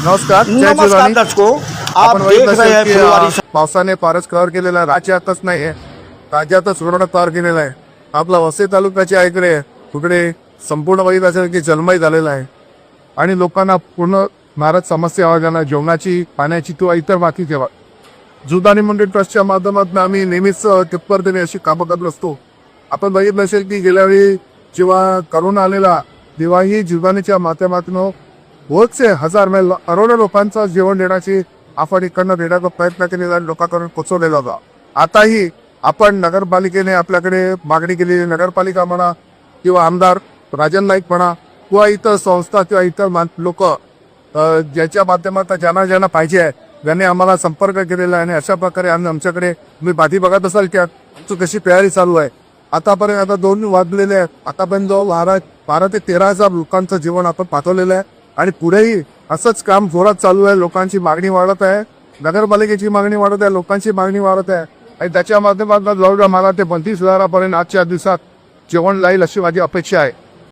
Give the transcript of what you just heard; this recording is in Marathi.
नमस्कार जय नमस्कार जिवानी। दर्शकों, आप आपण देख बघितलं रहे हैं असेल की फुलवारी पावसाने फारच कहर केलेला आहे। राज्यातच नाही राज्यातच पूर्ण कहर केलेला आहे। आपला वसई तालुक्याच्या इकडे तिकडे संपूर्ण बघितलं असेल की जलमय झालेला आहे आणि लोकांना पूर्ण नाराज समस्या आवाजांना जेवणाची पाण्याची किंवा इतर बाकी सेवा जुदानी मंडळ ट्रस्टच्या माध्यमातून आम्ही नेहमीच तत्परतेने अशी कामं करत असतो। आपण बघितलं असेल की गेल्या वेळी जेव्हा करोना आलेला तेव्हा ही जुदानीच्या माध्यमातून बहुतसे हजार करोडो लोकांचं जेवण देण्याची आपण इकडनं देण्याचा प्रयत्न केलेला आणि लोकांकडून पोचवलेला होता। आताही आपण नगरपालिकेने आपल्याकडे मागणी केलेली, नगरपालिका म्हणा किंवा आमदार राजन नाईक म्हणा किंवा इतर संस्था किंवा इतर लोक ज्याच्या माध्यमातून ज्यांना पाहिजे आहे त्यांनी आम्हाला संपर्क केलेला आहे आणि अशा प्रकारे आमच्याकडे तुम्ही बाधी बघत असाल की आमची कशी तयारी चालू आहे। आतापर्यंत आता 2 वाजलेले आहेत। आतापर्यंत 12 ते 13,000 लोकांचं जेवण आपण पाठवलेलं आहे आणि पुढेही असंच काम जोरात चालू आहे। लोकांची मागणी वाढत आहे, नगरपालिकेची मागणी वाढत आहे, लोकांची मागणी वाढत आहे आणि त्याच्या माध्यमातून जवळजवळ मला ते 32,000पर्यंत आजच्या दिवसात जेवण जाईल अशी माझी अपेक्षा आहे।